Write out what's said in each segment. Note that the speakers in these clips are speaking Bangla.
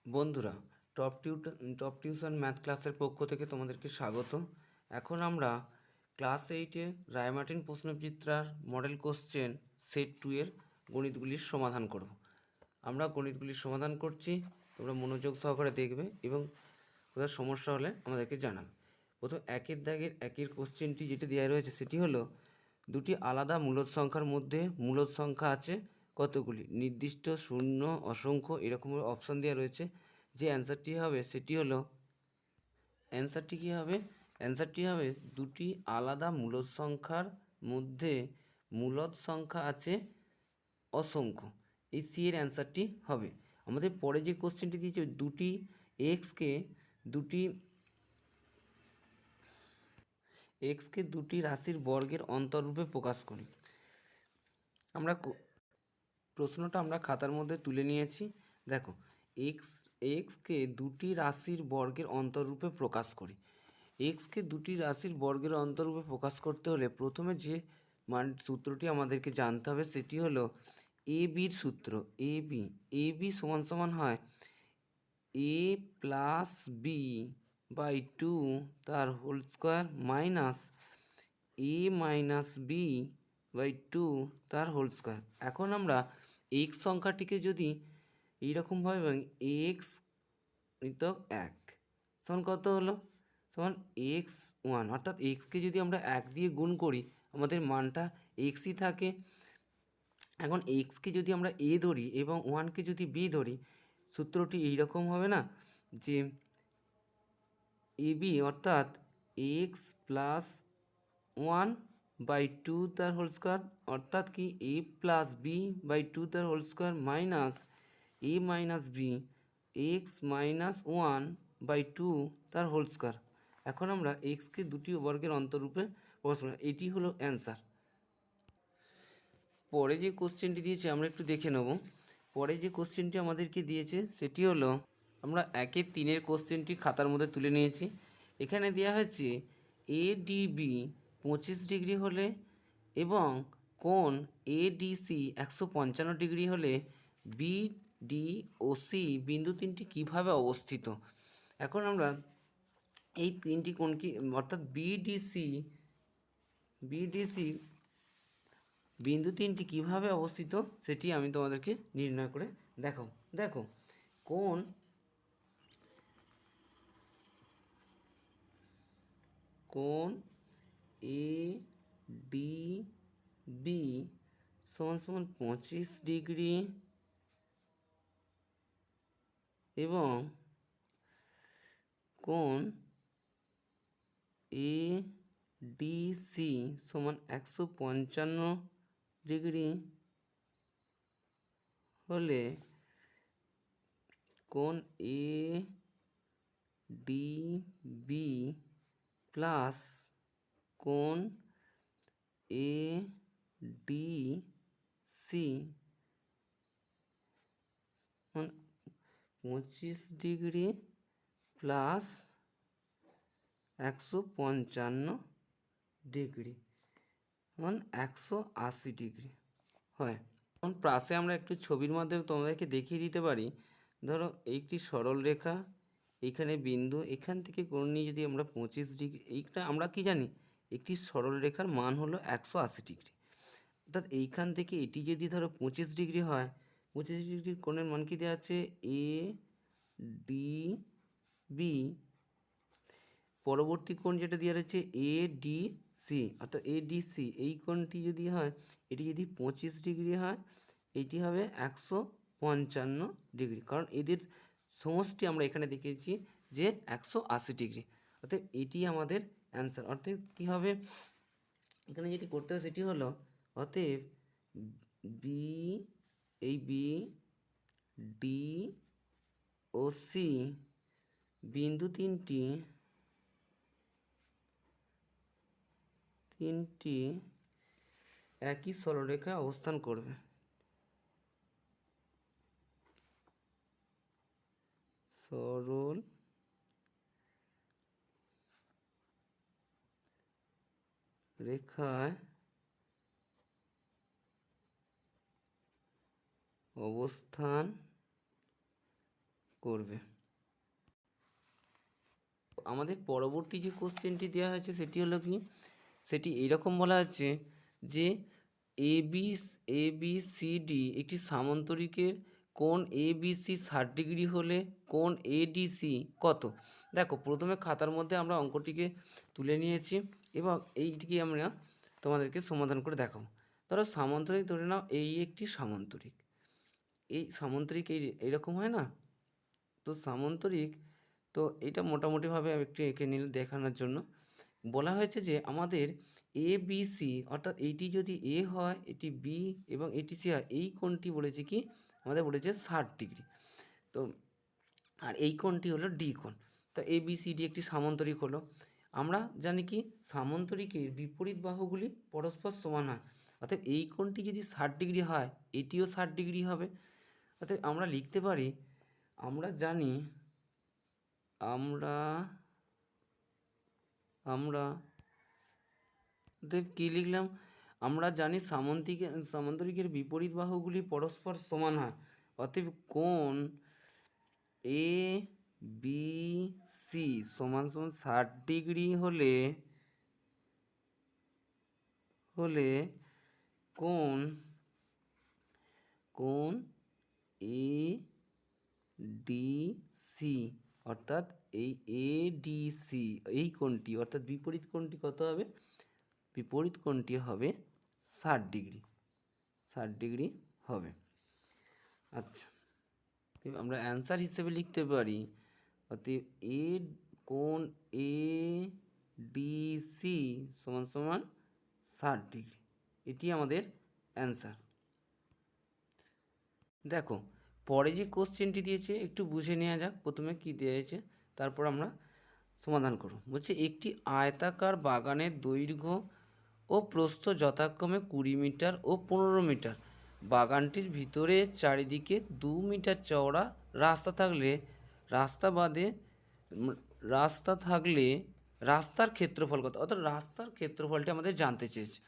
বন্ধুরা, টপ টিউশন ম্যাথ ক্লাসের পক্ষ থেকে তোমাদেরকে স্বাগত। এখন আমরা ক্লাস 8-এর রায়মার্টিন প্রশ্নবিচিত্রার মডেল কোশ্চেন সেট 2 এর গণিতগুলির সমাধান করব। আমরা গণিতগুলির সমাধান করছি, তোমরা মনোযোগ সহকারে দেখবে এবং কোথাও সমস্যা হলে আমাদেরকে জানাবে। প্রথম একের দাগের একের কোশ্চেনটি যেটি দেওয়া রয়েছে সেটি হলো দুটি আলাদা মূলদ সংখ্যার মধ্যে মূলদ সংখ্যা আছে কতগুলি, নির্দিষ্ট, শূন্য, অসংখ্য এরকম অপশান দেওয়া রয়েছে। যে অ্যান্সারটি হবে সেটি হলো অ্যান্সারটি হবে দুটি আলাদা মূলদ সংখ্যার মধ্যে মূলদ সংখ্যা আছে অসংখ্য। এই সি এর অ্যান্সারটি হবে। আমাদের পরে যে কোশ্চেনটি দিয়েছে দুটি এক্সকে দুটি রাশির বর্গের অন্তরূপে প্রকাশ করি। আমরা প্রশ্নটা আমরা খাতার মধ্যে তুলে নিয়েছি। দেখো, এক্সকে দুটি রাশির বর্গের অন্তরূপে প্রকাশ করি। এক্সকে দুটি রাশির বর্গের অন্তরূপে প্রকাশ করতে হলে প্রথমে যে সূত্রটি আমাদেরকে জানতে হবে সেটি হলো এ বির সূত্র। এ বি সমান সমান হয় এ প্লাস বি বাই 2 তার whole square minus A minus B by 2 তার হোল স্কোয়ার। এখন আমরা এক্স সংখ্যাটিকে যদি এইরকমভাবে এক্স নিতক 1 সমান কত হলো, সমান x1, অর্থাৎ এক্সকে যদি আমরা 1 দিয়ে গুণ করি আমাদের মানটা এক্সই থাকে। এখন এক্সকে যদি আমরা এ ধরি এবং 1কে যদি বি ধরি, সূত্রটি এইরকম হবে না, যে এ বি অর্থাৎ এক্স প্লাস 1 বাই 2 তার হোল স্কোয়ার, অর্থাৎ কি এ প্লাস বি বাই 2 তার whole square minus A minus B X minus 1 by 2 তার হোল স্কোয়ার। এখন আমরা এক্সকে দুটি বর্গের অন্তরূপে প্রকাশ করলাম, এটি হলো অ্যান্সার। পরে যে কোশ্চেনটি দিয়েছে আমরা একটু দেখে নেব। পরে যে কোশ্চেনটি আমাদেরকে দিয়েছে সেটি হলো, আমরা 1-3 কোশ্চেনটি খাতার মধ্যে তুলে নিয়েছি। এখানে দেওয়া হয়েছে এডিবি 25 ডিগ্রি হলে এবং কোণ এডিসি 155 ডিগ্রি হলে বিডি ও সি বিন্দু তিনটি কীভাবে অবস্থিত। এখন আমরা এই তিনটি কোণ কি, অর্থাৎ বিডিসি বিন্দু তিনটি কীভাবে অবস্থিত সেটি আমি তোমাদেরকে নির্ণয় করে দেখাবো। দেখো, কোণ এ ডি বি সমান সমান 25 ডিগ্রি এবং কোণ এ ডি সি সমান 155 ডিগ্রি হলে কোণ এ ডি বি প্লাস কোণ A D C 25 degree plus 155 degree মানে 180 ডিগ্রি হয়। এখন প্লাসে আমরা একটু ছবির মাধ্যমে তোমাদেরকে দেখিয়ে দিতে পারি। ধরো এইটি সরল রেখা, এইখানে বিন্দু, এখান থেকে কোণ নিয়ে যদি আমরা 25 ডিগ্রি, এইটা আমরা কি জানি একটি সরল রেখার মান হলো 180 ডিগ্রি। অর্থাৎ এইখান থেকে এটি যদি ধরো 25 ডিগ্রি হয়, 25 ডিগ্রির কোণের মান কি দেওয়া আছে এ ডি বি, পরবর্তী কোণ যেটা দেওয়া রয়েছে এ ডি সি, অর্থাৎ এ ডি সি এই কোণটি যদি হয়, এটি যদি 25 ডিগ্রি হয়, এটি হবে 155 ডিগ্রি, কারণ এদের সমষ্টি আমরা এখানে দেখিয়েছি যে 180 ডিগ্রি, অর্থাৎ এটি আমাদের অ্যান্সার। অর্থাৎ কী হবে, এখানে যেটি করতে হবে সেটি হলো, অতএব বি, এই বি ডি ও সি বিন্দু তিনটি একই সরলরেখায় অবস্থান করবে। সরল রেখায় অবস্থান করবে। আমাদের পরবর্তী যে কোশ্চেনটি দেওয়া হয়েছে সেটি হলো কি, সেটি এইরকম বলা আছে যে ABCD একটি সামান্তরিকের কোণ ABC 60 ডিগ্রি হলে কোণ ADC কত। দেখো প্রথমে খাতার মধ্যে আমরা অঙ্কটিকে তুলে নিয়েছি এবং এইটিকে আমরা তোমাদেরকে সমাধান করে দেখাবো। ধরো সামান্তরিক ধরে নাও এই একটি সামান্তরিক, এই সামান্তরিক এইরকম হয় না, তো সামান্তরিক, তো এটা মোটামুটিভাবে একটু এঁকে নিলে দেখানোর জন্য বলা হয়েছে যে আমাদের ABC অর্থাৎ এইটি যদি A হয়, এটি B এবং এটি C হয়, এই কোণটি বলেছে কি আমাদের বলেছে 60 ডিগ্রি। তো আর এই কোণটি হলো D কোণ। তো ABCD একটি সামান্তরিক হলো। আমরা জানি কি সামান্তরিকের বিপরীত বাহুগুলি পরস্পর সমান হয়, অর্থাৎ এই কোণটি যদি 60 ডিগ্রি হয় এটিও 60 ডিগ্রি হবে। অর্থাৎ আমরা লিখতে পারি, আমরা জানি আমরা কি লিখলাম, আমরা জানি সামান্তরিকের বিপরীত বাহুগুলি পরস্পর সমান হয়, অতএব কোণ ABC সমান সমান 60 ডিগ্রি হলে কোণ ADC অর্থাৎ এই ADC এই কোণটি অর্থাৎ বিপরীত কোণটি কত হবে, বিপরীত কোণটি হবে 60 ডিগ্রি, 60 ডিগ্রি হবে। আচ্ছা, আমরা অ্যান্সার হিসেবে লিখতে পারি অতএব কোণ ADC সমান সমান 60 ডিগ্রি, এটি আমাদের অ্যান্সার। দেখো পরে যে কোশ্চেনটি দিয়েছে একটু বুঝে নেওয়া যাক, প্রথমে কি দিয়েছে তারপর আমরা সমাধান করব। বলছে একটি আয়তাকার বাগানের দৈর্ঘ্য ও প্রস্থ যথাক্রমে 20 মিটার ও 15 মিটার। বাগানটির ভিতরে চারিদিকে 2 মিটার চওড়া রাস্তা থাকলে রাস্তার ক্ষেত্রফল কত, অর্থাৎ রাস্তার ক্ষেত্রফলটি আমাদের জানতে চেয়েছে।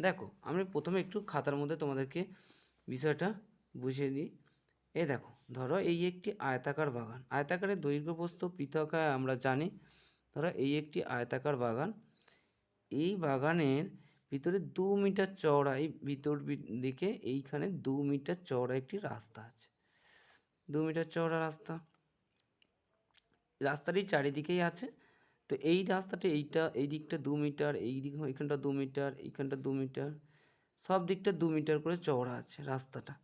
দেখো আমি প্রথমে একটু খাতার মধ্যে তোমাদেরকে বিষয়টা বুঝিয়ে দিই। এই দেখো, ধরো এই একটি আয়তাকার বাগান, আয়তাকারের দৈর্ঘ্য প্রস্থ পৃথক হয় আমরা জানি। ধরো এই একটি আয়তাকার বাগান, এই বাগানের ভিতরে 2 মিটার চওড়া, এই ভিতর দিকে এইখানে 2 মিটার চওড়া একটি রাস্তা আছে, 2 মিটার চওড়া রাস্তা, রাস্তাটি চারিদিকেই আছে। তো এই রাস্তাটা এই দিকটা 2 মিটার, এই দিক এখানটা 2 মিটার, এইখানটা 2 মিটার, সব দিকটা 2 মিটার করে চওড়া আছে রাস্তাটা।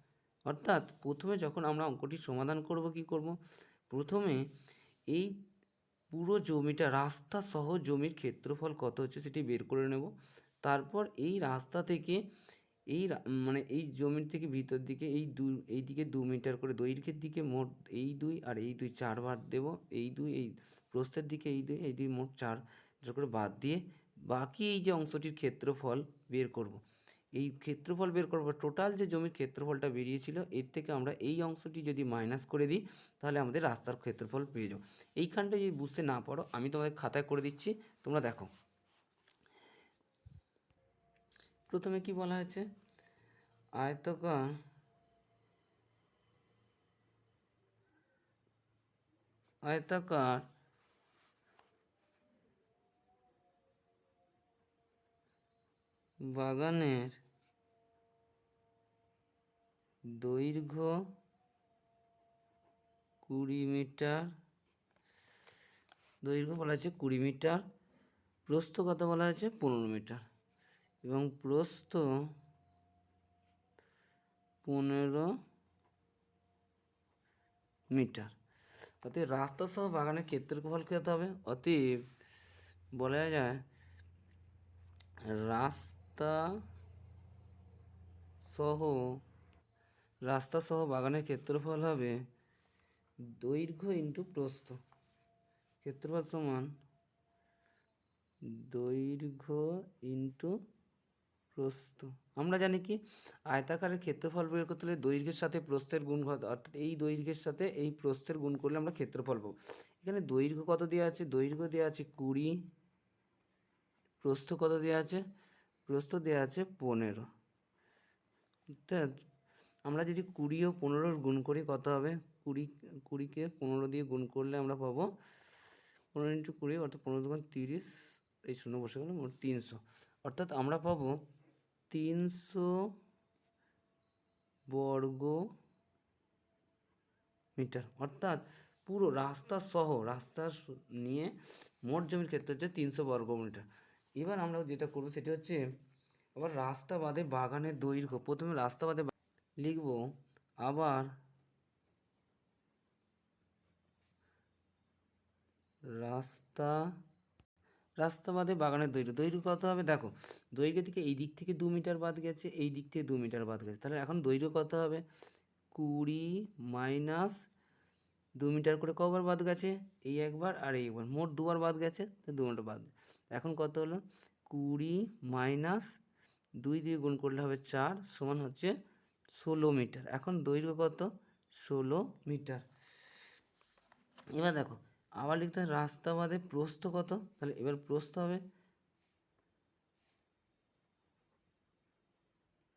অর্থাৎ প্রথমে যখন আমরা অঙ্কটি সমাধান করব কি করব, প্রথমে এই পুরো জমিটা রাস্তা সহ জমির ক্ষেত্রফল কত হচ্ছে সেটি বের করে নেব। তারপর এই রাস্তা থেকে মানে এই জমির থেকে ভিতর দিকে এই দিকে 2 মিটার করে দৈর্ঘ্যের দিকে মোট এই 2 আর এই 2 4 বার দেব, এই 2 এই প্রস্থের দিকে এই 2 মোট 4 করে বাদ দিয়ে বাকি এই যে অংশটির ক্ষেত্রফল বের করব। এই ক্ষেত্রফল বের করব, টোটাল যে জমির ক্ষেত্রফলটা বেরিয়েছিল এর থেকে আমরা এই অংশটি যদি মাইনাস করে দিই তাহলে আমাদের রাস্তার ক্ষেত্রফল পেয়ে যাব। এইখানটা যদি বুঝতে না পারো আমি তোমাদের খাতায় করে দিচ্ছি, তোমরা দেখো। প্রথমে কি বলা হয়েছে, আয়তাকার বাগানের দৈর্ঘ্য 20 মিটার, দৈর্ঘ্য বলা আছে 20 মিটার, প্রস্থ কত বলা আছে 15 মিটার এবং প্রস্থ 15 মিটার। অতএব রাস্তা সহ বাগানের ক্ষেত্রফল কত হবে, অতএব বলা যায় রাস্তা সহ বাগানের ক্ষেত্রফল হবে দৈর্ঘ্য ইন্টু প্রস্থ, ক্ষেত্রফল সমান দৈর্ঘ্য ইন্টু প্রস্থ। আমরা জানি কি আয়তাকারের ক্ষেত্রফল বের করতে হলে দৈর্ঘ্যের সাথে প্রস্থের গুণ, অর্থাৎ এই দৈর্ঘ্যের সাথে এই প্রস্থের গুণ করলে আমরা ক্ষেত্রফল পাবো। এখানে দৈর্ঘ্য কত দেওয়া আছে, দৈর্ঘ্য দেওয়া আছে 20, প্রস্থ কত দেওয়া আছে, প্রস্থ দেওয়া আছে 15। আমরা যদি 20 ও 15 গুণ করি কত হবে, কুড়িকে 15 দিয়ে গুণ করলে আমরা পাবো 15 × 20 অর্থাৎ 15×2 = 30, এই শূন্য বসে গেল, মোট 300, অর্থাৎ আমরা পাবো 300 বর্গ মিটার। অর্থাৎ পুরো রাস্তা সহ নিয়ে মোট জমির ক্ষেত্র হচ্ছে 300 বর্গ মিটার। এবার আমরা যেটা করবো সেটা হচ্ছে আবার রাস্তা বাদে বাগানের দৈর্ঘ্য। প্রথমে রাস্তা বাদে লিখব, আবার রাস্তা বাদে বাগানের দৈর্ঘ্য কত হবে? দেখো, দৈর্ঘ্য থেকে এই দিক থেকে 2 মিটার বাদ গেছে, এই দিক থেকে 2 মিটার বাদ গেছে, তাহলে এখন দৈর্ঘ্য কত হবে? 20 - 2 মিটার করে কবার বাদ গেছে? এই একবার আর এই একবার, মোট দুবার বাদ গেছে, তো 2 মিটার বাদ। এখন কত হলো? 20 - 2 দিয়ে গুণ করলে হবে 4, সমান হচ্ছে 16 মিটার। এখন দৈর্ঘ্য কত? 16 মিটার। এবার দেখো, আবার লিখতে হবে রাস্তা বাদে প্রস্থ কত? তাহলে এবার প্রস্থ হবে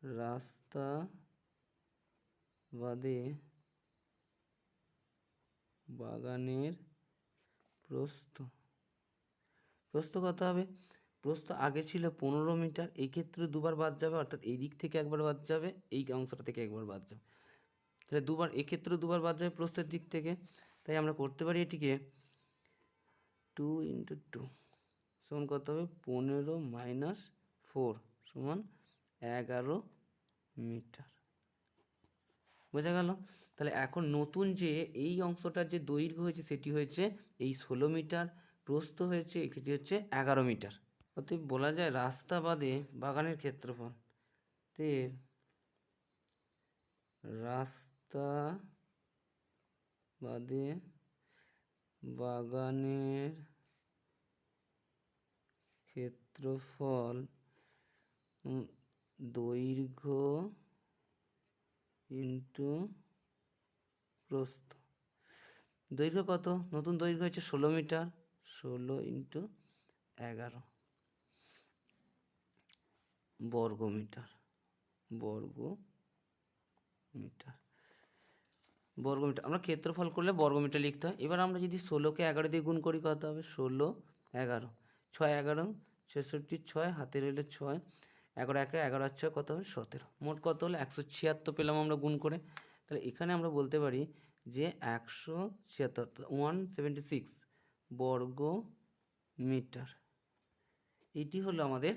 রাস্তা বাদে বাগানের প্রস্থ কত হবে? প্রস্থ আগে ছিল 15 মিটার, এই ক্ষেত্রে দুবার বাদ যাবে, অর্থাৎ এই দিক থেকে একবার বাদ যাবে, এই অংশটা থেকে একবার বাদ যাবে, তাহলে দুবার, এক্ষেত্রে দুবার বাদ যাবে প্রস্থের দিক থেকে। তাই আমরা করতে পারি এটিকে 2 × 2 সমান কত হবে? 15 - 4 সমান 11 মিটার। বোঝা গেল? তাহলে এখন নতুন যে এই অংশটার যে দৈর্ঘ্য হয়েছে সেটি হয়েছে এই 16 মিটার, প্রস্থ হয়েছে এটি হচ্ছে 11 মিটার। অতএব বলা যায় রাস্তা বাদে বাগানের ক্ষেত্রফল, রাস্তা বাদে বাগানের ক্ষেত্রফল দৈর্ঘ্য ইন্টু প্রস্থ। দৈর্ঘ্য কত? নতুন দৈর্ঘ্য হচ্ছে 16 মিটার, 16 × 11 বর্গ মিটার। আমরা ক্ষেত্রফল করলে বর্গমিটার লিখতে হয়। এবার আমরা যদি 16কে 11 দিয়ে গুণ করি কত হবে? 16 - 11, 6 - 11 = 66, 6 হাতে রইলে 6, 11 - 1 11 আর 6 কত হবে? 17। মোট কত হলো? 176 পেলাম আমরা গুণ করে। তাহলে এখানে আমরা বলতে পারি যে 176 176 বর্গ মিটার। এটি হলো আমাদের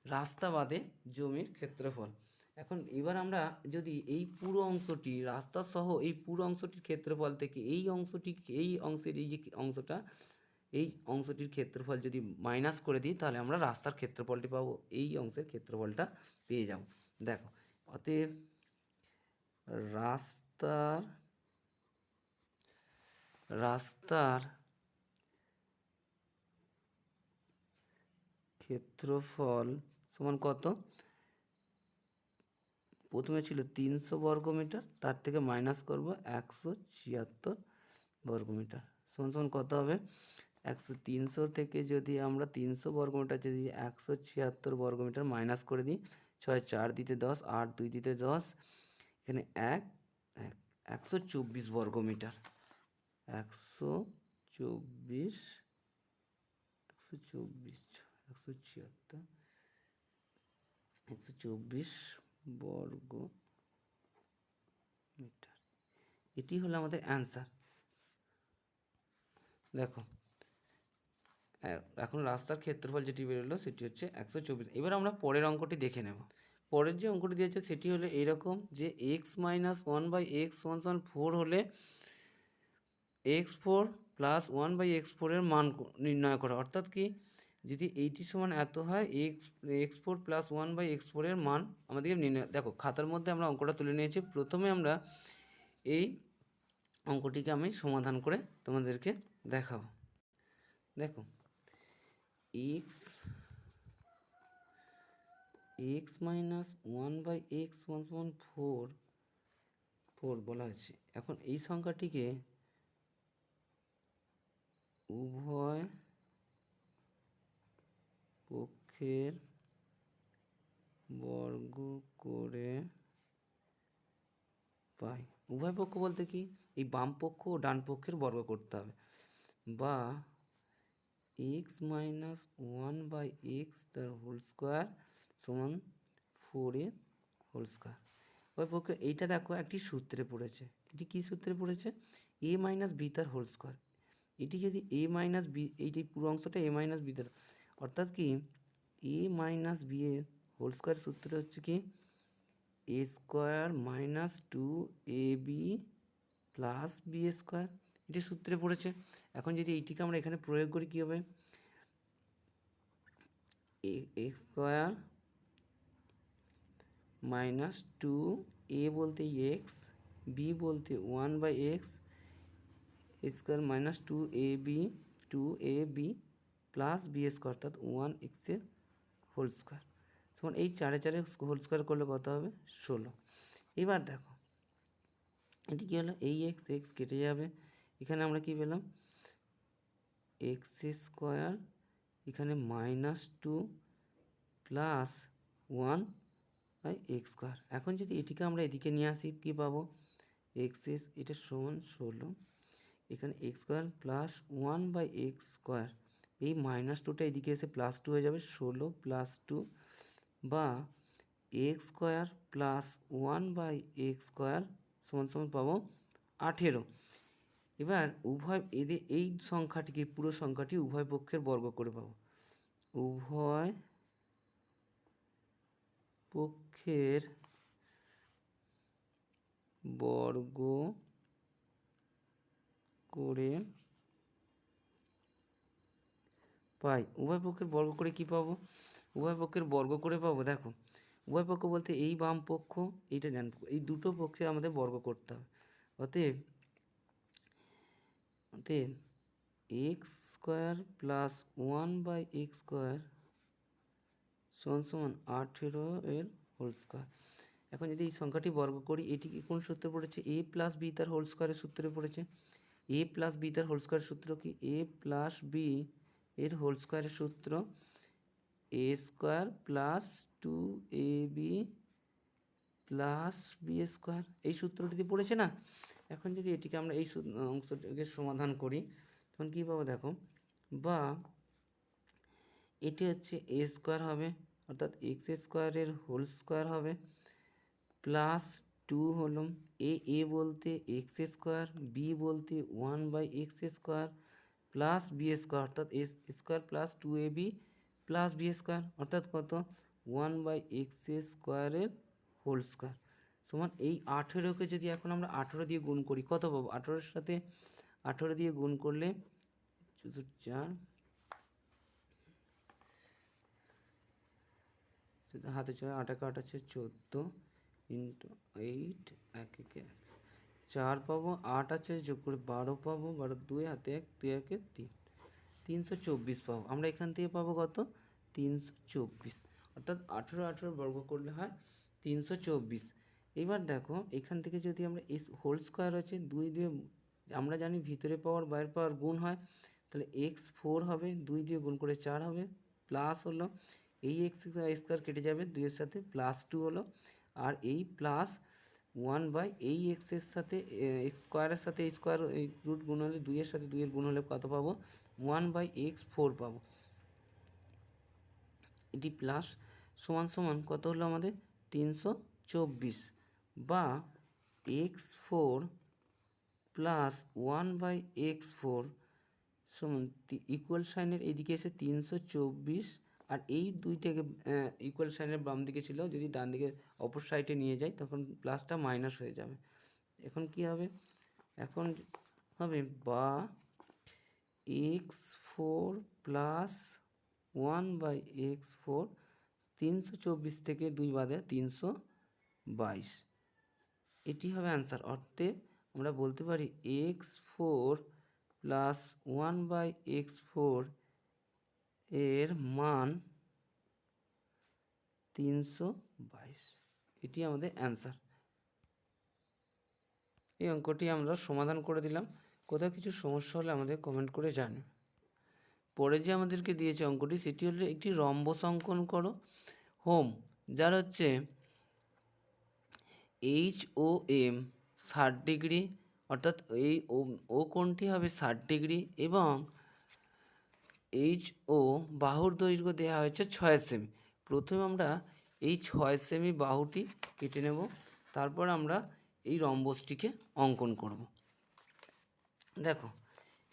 রাস্তা বাদে জমির ক্ষেত্রফল। এখন এবার আমরা যদি এই পুরো অংশটি, রাস্তা সহ এই পুরো অংশটির ক্ষেত্রফল থেকে এই অংশের এই যে অংশটা, এই অংশটির ক্ষেত্রফল যদি মাইনাস করে দিই, তাহলে আমরা রাস্তার ক্ষেত্রফলটি পাবো, এই অংশের ক্ষেত্রফলটা পেয়ে যাব। দেখো, অতএব রাস্তার ক্ষেত্রফল সমান কত? প্রথমে ছিল 300 বর্গ মিটার, তার থেকে মাইনাস করব 176 বর্গ মিটার, সমান কত হবে? 300 থেকে যদি আমরা 300 বর্গ মিটার যদি 176 বর্গ মিটার মাইনাস করে দিই, 6 4 দিতে 10, 8 2 দিতে 10, এখানে 124 বর্গ মিটার। 124 বর্গ মিটার। এটি হলো আমাদের অ্যান্সার। দেখো, এখন রাস্তার ক্ষেত্রফল যেটি বেরোলো সেটি হচ্ছে 124। এবার আমরা পরের অঙ্কটি দেখে নেব। পরের যে অঙ্কটি দিয়েছে সেটি হলো এইরকম, যে x - 1/x = 4 হলে x4 + 1/x4 এর মান নির্ণয় করা। অর্থাৎ কি, যদি এইটি সমান এত হয়, x4 + 1/x4 এর মান আমাদেরকে নির্ণয়। দেখো, খাতার মধ্যে আমরা অঙ্কটা তুলে নিয়েছি। প্রথমে আমরা এই অঙ্কটিকে আমি সমাধান করে তোমাদেরকে দেখাবো। দেখো, x - 1/x = 4 বলা হয়েছে। এখন এই সংখ্যাটিকে উভয় পক্ষের বর্গ করে পাই। উভয় পক্ষ বলতে কি? এই বাম পক্ষ ও ডান পক্ষের বর্গ করতে হবে, বা X minus one by X তার হোল স্কোয়ার সমান 4a হোল স্কোয়ার। ওই পক্ষে এইটা দেখো একটি সূত্রে পড়েছে। এটি কী সূত্রে পড়েছে? এ মাইনাস বি তার হোল স্কোয়ার। এটি যদি এ মাইনাস বি, এইটি পুরো অংশটা এ মাইনাস বি তার, অর্থাৎ কি এ মাইনাস বি এর হোল স্কোয়ার সূত্র হচ্ছে কি A square minus 2ab plus B square. এটি সূত্রে পড়েছে। এখন যদি এইটিকে আমরা এখানে প্রয়োগ করি কী হবে? এক্স স্কোয়ার মাইনাস 2a বলতে এক্স, বি বলতে 1/x square minus 2ab plus B square, অর্থাৎ 1x এর হোল স্কোয়ার সমান এই 4 হোল স্কোয়ার করলে কত হবে? 16। এবার দেখো এটি কী হলো? এই এক্স এক্স কেটে যাবে, এখানে আমরা কি পেলাম? এক্স স্কোয়ার, এখানে মাইনাস 2 প্লাস 1/x স্কোয়ার। এখন যদি এটিকে আমরা এদিকে নিয়ে আসি কি পাবো? এক্স এটা সমান 16, এখানে x square plus 1/x square, এই মাইনাস 2টা এদিকে এসে প্লাস 2 হয়ে যাবে, 16 প্লাস 2 বা x square plus 1/x square সমান সমান পাবো 18। এবার উভয় এদের এই সংখ্যাটিকে, পুরো সংখ্যাটি উভয় পক্ষের বর্গ করে পাবো। উভয় পক্ষের বর্গ করে পাই। উভয় পক্ষের বর্গ করে কি পাবো? উভয় পক্ষের বর্গ করে পাবো, দেখো উভয় পক্ষ বলতে এই বাম পক্ষ, এইটা ডান পক্ষ, এই দুটো পক্ষে আমাদের বর্গ করতে হবে। অতএব x square plus 1/x square সমান সমান 18 এর হোল স্কোয়ার। এখন যদি এই সংখ্যাটি বর্গ করি, এটি কোন সূত্রে পড়েছে? এ প্লাস বি তার হোল স্কোয়ারের সূত্রে পড়েছে। এ প্লাস বি তার হোল স্কোয়ারের সূত্র কি? এ প্লাস বি এর হোল স্কোয়ারের সূত্র A square plus 2ab plus B square, এই সূত্রটিতে পড়েছে না? এখন যদি এটিকে আমরা এই অংশটিকে সমাধান করি তখন কী পাবো দেখো, বা এটি হচ্ছে এ স্কোয়ার হবে, অর্থাৎ এক্স স্কোয়ারের হোল স্কোয়ার হবে, প্লাস 2 হলো এ বলতে এক্স স্কোয়ার, বি বলতে 1/x square plus B square, অর্থাৎ A square plus 2ab plus B square, অর্থাৎ কত? 1/x স্কোয়ারের হোল স্কোয়ার সমান এই 18কে যদি এখন আমরা 18 দিয়ে গুণ করি কত পাবো? 18-এর সাথে 18 দিয়ে গুণ করলে 4, হাতে 4, 8 × 8 আছে 14 ইন্টু 8, 1 1 4 পাবো, 8 আছে যোগ করে 12 পাবো, 12 2 হাতে 1, 2 1 3, 324 পাবো। আমরা এখান থেকে পাবো কত? 324, অর্থাৎ 18 বর্গ করলে হয় 324। এবার দেখো এখান থেকে যদি আমরা এই হোল স্কোয়ার আছে 2 দিয়ে, আমরা জানি ভিতরে পাওয়ার বাইরের পাওয়ার গুণ হয়, তাহলে x4 হবে, 2 দিয়ে গুণ করে 4 হবে, প্লাস হলো এই এক্স স্কোয়ার কেটে যাবে 2 এর সাথে, প্লাস 2 হলো, আর এই প্লাস 1 এই এক্সের সাথে এক্স স্কোয়ারের সাথে এই স্কোয়ার এই রুট গুণ হলে 2 এর সাথে 2 এর গুণ হলে কত পাবো? 1/x4 পাবো। এটি প্লাস সমান সমান কত হলো আমাদের? 324, বা x4 প্লাস 1/x4 সমান ইকুয়াল সাইনের এইদিকে এসে 324, আর এই দুইটাকে ইকুয়াল সাইনের বাম দিকে ছিল, যদি ডান দিকে অপর সাইডে নিয়ে যাই তখন প্লাসটা মাইনাস হয়ে যাবে। এখন কি হবে? এখন হবে বা x4 প্লাস 1/x4, 324 থেকে 2 বাদে 322, এটি হবে অ্যান্সার। অর্থে আমরা বলতে পারি x4 প্লাস 1/x4 এর মান 322, এটি আমাদের অ্যান্সার। এই অঙ্কটি আমরা সমাধান করে দিলাম। কোথাও কিছু সমস্যা হলে আমাদের কমেন্ট করে জানান। পরে যে আমাদেরকে দিয়েছে অঙ্কটি সেটি হলো একটি রম্বস অঙ্কন করো হোম, যার হচ্ছে HOM 60 ডিগ্রি অর্থাৎ এই ও কোণটি হবে 60 ডিগ্রি এবং এইচ ও বাহুর দৈর্ঘ্য দেওয়া হয়েছে 6 সেমি। প্রথমে আমরা এই 6 সেমি বাহুটি কেটে নেব, তারপর আমরা এই রম্বসটিকে অঙ্কন করব। দেখো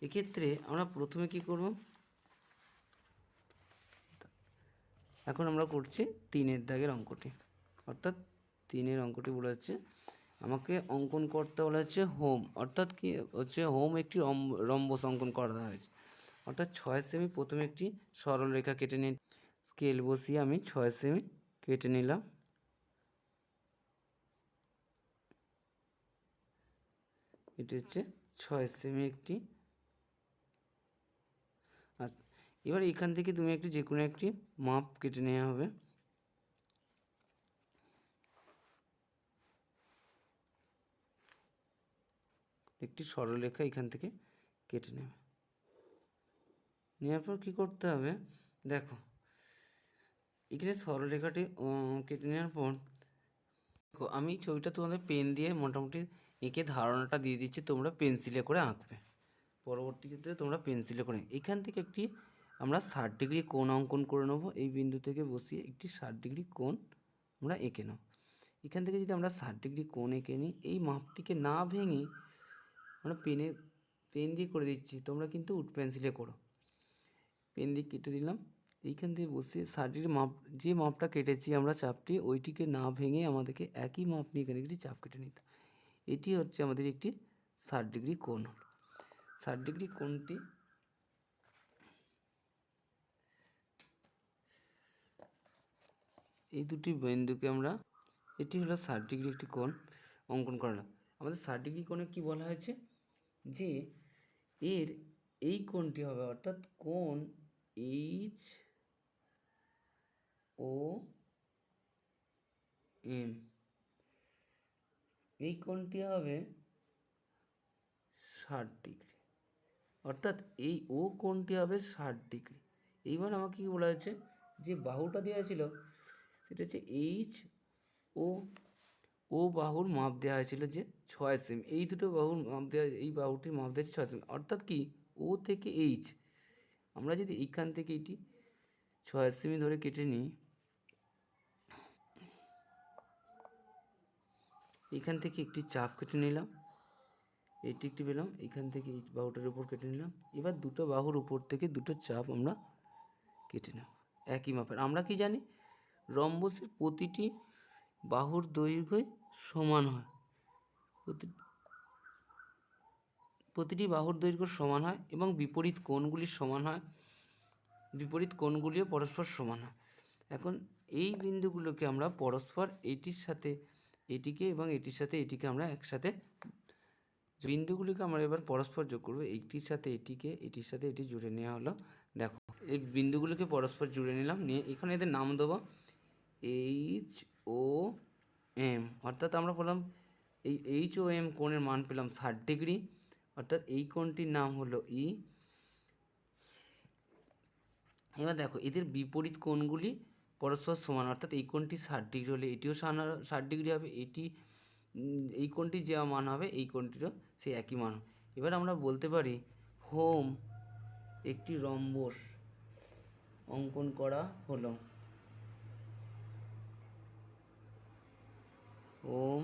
এক্ষেত্রে আমরা প্রথমে কি করব, এখন আমরা করছি 3-এর দাগের অঙ্কটি, অর্থাৎ 3-এর অঙ্কটি বলা হচ্ছে আমাকে অঙ্কন করতে বলা হচ্ছে হোম, অর্থাৎ কি হচ্ছে হোম একটি রম্বস অঙ্কন করা হয়েছে। অর্থাৎ 6 সেমি প্রথমে একটি সরল রেখা কেটে নিয়ে স্কেল বসিয়ে আমি 6 সেমি কেটে নিলাম। এটি হচ্ছে 6 সেমি একটি। এবার এখান থেকে তুমি একটি যে কোনো একটি মাপ কেটে নেওয়া হবে। একটি সরলরেখা এখান থেকে কেটে নেবে। নেওয়ার পর কী করতে হবে, দেখো এখানে সরলরেখাটি কেটে নেওয়ার পর দেখো আমি ছবিটা তোমাদের পেন দিয়ে মোটামুটি এঁকে ধারণাটা দিয়ে দিচ্ছি, তোমরা পেন্সিলে করে আঁকবে। পরবর্তী ক্ষেত্রে তোমরা পেন্সিলে করে এখান থেকে একটি আমরা 60 ডিগ্রি কোণ অঙ্কন করে নেবো। এই বিন্দু থেকে বসিয়ে একটি 60 ডিগ্রি কোণ আমরা এঁকে নেব। এখান থেকে যদি আমরা 60 ডিগ্রি কোণ এঁকে নিই, এই মাপটিকে না ভেঙে আমরা পেন দিয়ে করে দিচ্ছি, তোমরা কিন্তু পেন্সিলে করো। পেন দিয়ে কেটে দিলাম, এইখান থেকে বসিয়ে 60 মাপ, যে মাপটা কেটেছি আমরা চাপটি, ওইটিকে না ভেঙে আমাদেরকে একই মাপ নিয়ে এখানে একটি চাপ কেটে নিতে। এটি হচ্ছে আমাদের একটি 60 ডিগ্রি কোণ। 60 ডিগ্রি কোণটি এই দুটি বিন্দুকে আমরা, এটি হলো 60 ডিগ্রি একটি কোণ অঙ্কন করলাম। আমাদের 60 ডিগ্রি কোণে কি বলা হয়েছে, যে এর এই কোণটি হবে, অর্থাৎ কোণ এইচ ও এম, এই কোণটি হবে 60 ডিগ্রি, অর্থাৎ এই ও কোণটি হবে 60 ডিগ্রি। এইবার আমাকে কি বলা হয়েছে, যে বাহুটা দেওয়া ছিল সেটা হচ্ছে এইচ ও বাহুর মাপ দেওয়া হয়েছিল যে 6 সেমি। এই দুটো বাহুর মাপ দেওয়া, এই বাহুটির মাপ দেওয়া 6 সেমি, অর্থাৎ কি ও থেকে এইচ আমরা যদি এইখান থেকে এটি 6 সেমি ধরে কেটে নিই, এখান থেকে একটি চাপ কেটে নিলাম, এইটি একটি পেলাম, এখান থেকে এই বাহুটার উপর কেটে নিলাম। এবার দুটো বাহুর উপর থেকে দুটো চাপ আমরা কেটে নেব একই মাপের। আমরা কি জানি, রম্বসের প্রতিটি বাহুর দৈর্ঘ্যই সমান হয়, প্রতিটি বাহুর দৈর্ঘ্য সমান হয় এবং বিপরীত কোণগুলি সমান হয়, বিপরীত কোণগুলিও পরস্পর সমান হয়। এখন এই বিন্দুগুলোকে আমরা পরস্পর এটির সাথে এটিকে এবং এটির সাথে এটিকে আমরা একসাথে, বিন্দুগুলিকে আমরা এবার পরস্পর যোগ করবো, এইটির সাথে এটিকে, এটির সাথে এটি জুড়ে নেওয়া হলো। দেখো এই বিন্দুগুলিকে পরস্পর জুড়ে নিলাম, নিয়ে এখানে এদের নাম দেবো এইচ ও এম, অর্থাৎ আমরা বললাম এই এইচ ও এম কোণের মান পেলাম 60 ডিগ্রি, অর্থাৎ এই কোণটির নাম হলো ই। এবার দেখো এদের বিপরীত কোণগুলি পরস্পর সমান, অর্থাৎ এই কোণটি 60 ডিগ্রি হলে এটিও 60 ডিগ্রি হবে, এটি এই কোণটি যা মান হবে এই কোণটিরও সেই একই মান। এবার আমরা বলতে পারি হোম একটি রম্বস অঙ্কন করা হলো। হোম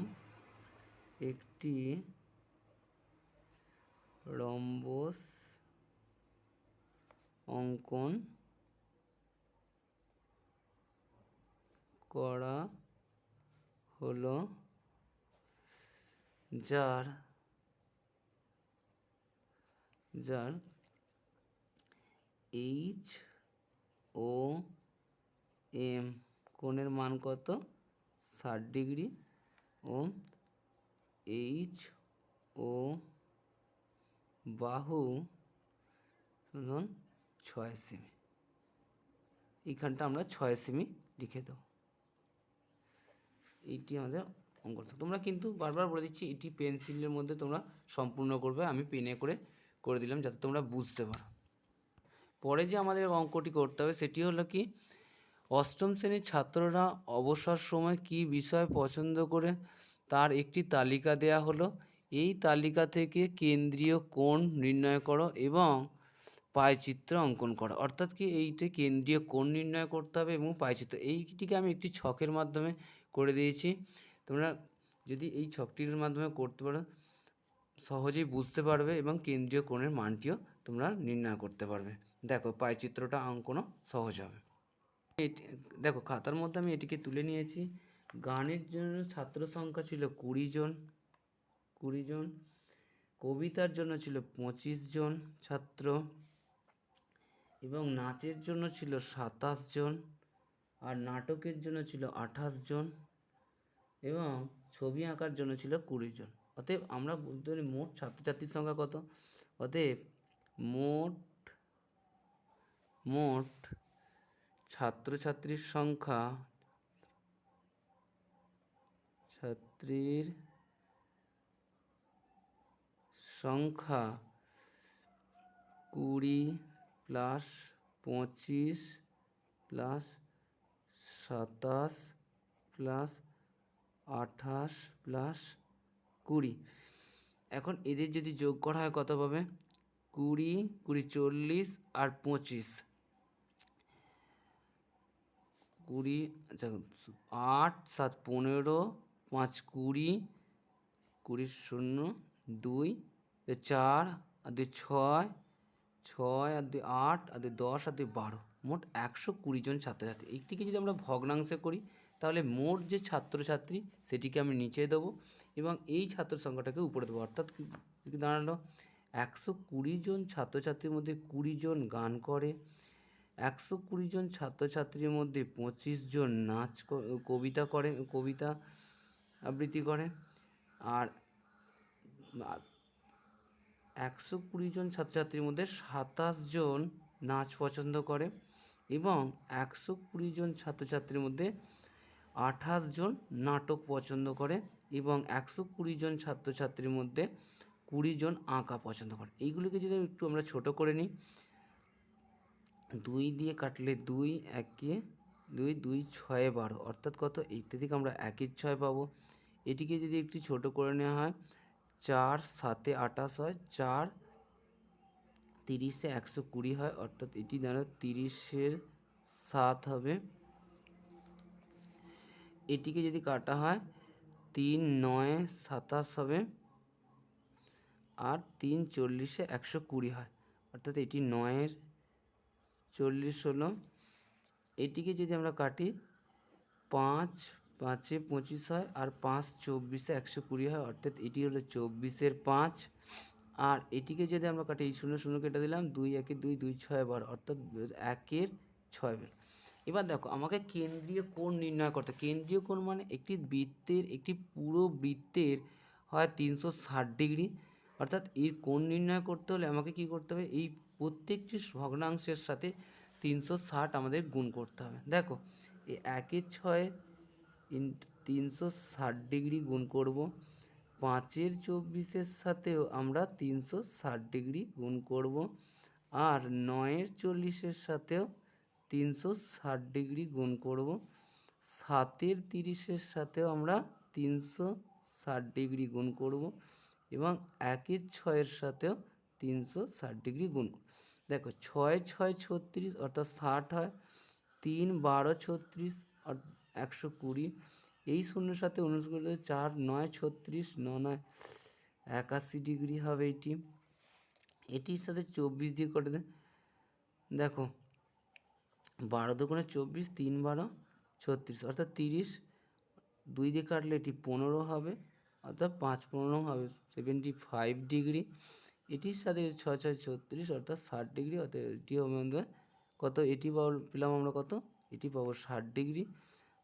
একটি রম্বস অঙ্কন করা হলো, যার এইচ ও এম কোণের মান কত, 60 ডিগ্রি, ও এইচ ও বাহু সমান 6 সেমি। এইখানটা আমরা 6 সেমি লিখে দেবো। এইটি আমাদের অঙ্কন। তোমরা কিন্তু বারবার বলে দিচ্ছি এটি পেন্সিলের মধ্যে তোমরা সম্পূর্ণ করবে, আমি পেনে করে দিলাম যাতে তোমরা বুঝতে পারো। পরে যে আমাদের অঙ্কটি করতে হবে সেটি হলো কি, অষ্টম শ্রেণীর ছাত্ররা অবসর সময় কী বিষয় পছন্দ করে তার একটি তালিকা দেয়া হলো এই তালিকা থেকে কেন্দ্রীয় কোণ নির্ণয় করো এবং পায়চিত্র অঙ্কন করো। অর্থাৎ কি, এইটা কেন্দ্রীয় কোণ নির্ণয় করতে হবে এবং পায়চিত্র, এইটিকে আমি একটি ছকের মাধ্যমে করে দিয়েছি। তোমরা যদি এই ছকটির মাধ্যমে করতে পারো সহজেই বুঝতে পারবে এবং কেন্দ্রীয় কোণের মানটিও তোমরা নির্ণয় করতে পারবে। দেখো, পায়চিত্রটা অঙ্কনও সহজ হবে। দেখো, খাতার মধ্যে আমি এটিকে তুলে নিয়েছি। গানের জন্য ছাত্র সংখ্যা ছিল 20 জন, কবিতার জন্য ছিল 25 জন ছাত্র, এবং নাচের জন্য ছিল 27 জন, আর নাটকের জন্য ছিল 28 জন, এবং ছবি আঁকার জন্য ছিল 20 জন। অতএব আমরা বলতে পারি মোট ছাত্রছাত্রীর সংখ্যা কত। অতএব মোট ছাত্রছাত্রীর সংখ্যা, ছাত্রীর সংখ্যা 20 প্লাস 25 প্লাস 27 প্লাস 28 প্লাস 20। এখন এদের যদি যোগ করা হয় কত পাবে? 20, 40 আর 25, 20, আচ্ছা 8, 7, 15, 5, 20, 20 0, 2, 4 আর 2 6, 6 আর 2 8 আর 2 10 আর 2 12, মোট 120 জন ছাত্রছাত্রী। এইটিকে যদি আমরা ভগ্নাংশে করি তাহলে মোট যে ছাত্রছাত্রী সেটিকে আমি নিচে দেবো এবং এই ছাত্র সংখ্যাটাকে উপরে দেবো। অর্থাৎ কি দাঁড়ালো? 120 জন ছাত্রছাত্রীর মধ্যে 20 জন গান করে, 120 জন ছাত্রছাত্রীর মধ্যে 25 জন কবিতা আবৃত্তি করে, আর 120 জন ছাত্রছাত্রীর মধ্যে 27 জন নাচ পছন্দ করে, এবং 120 জন ছাত্রছাত্রীর মধ্যে 28 জন নাটক পছন্দ করে, এবং 120 জন ছাত্রছাত্রীর মধ্যে 20 জন আঁকা পছন্দ করে। এইগুলিকে যদি একটু আমরা ছোট করে নিই, 2 দিয়ে কাটলে 2, 1 2, 2 6 12, অর্থাৎ কত? এইটা থেকে আমরা 1 6 পাবো। এটিকে যদি একটু ছোট করে নেওয়া হয়, 4 7 28 হয়, 4 30 120 হয়, অর্থাৎ এটি দ্বারা 30 7 হবে। এটিকে যদি কাটা হয় 3 9 27 হবে, আর 3 40 120 হয়, অর্থাৎ এটি 9 40 হলো। এটিকে যদি আমরা কাটি 5 5 25 হয়, আর 5 24 120 হয়, অর্থাৎ এটি হলো 24 5। আর এটিকে যদি আমরা কাটি, এই 0 0 কেটে দিলাম, 2 1 2 2 6 12, অর্থাৎ 1 6। এবার দেখো, আমাকে কেন্দ্রীয় কোণ নির্ণয় করতে। কেন্দ্রীয় কোণ মানে একটি পুরো বৃত্তের হয় 360 ডিগ্রি, অর্থাৎ এর কোণ নির্ণয় করতে হলে আমাকে কি করতে হবে? এই প্রত্যেকটি ভগ্নাংশের সাথে 360 আমাদের গুণ করতে হবে। দেখো, এই 1 6 360 ডিগ্রি গুণ করব, 5 24 সাথেও আমরা 360 ডিগ্রি গুণ করব, আর 9 40 সাথেও 360 ডিগ্রি গুণ করব, 7 30 সাথেও আমরা 360 ডিগ্রি গুণ করব, এবং 1 6 সাথেও 360 ডিগ্রি গুণ করব। দেখো, 6 6 36, অর্থাৎ 60 হয়, 3 12 36 120, এই শূন্যের সাথে 19 4 9 36, 9 9 81 ডিগ্রি হবে এটি। এটির সাথে 24 দিয়ে করে দেন। দেখো, 12 দুগুণে 24, 3 12 36, অর্থাৎ 30, 2 দিয়ে কাটলে এটি 15 হবে, অর্থাৎ 5 15 হবে 75 ডিগ্রি। এটির সাথে 6 6 36, অর্থাৎ 60 ডিগ্রি, অর্থাৎ এটি হবে আমাদের কত? এটি পেলাম আমরা কত? এটি পাবো 60 ডিগ্রি,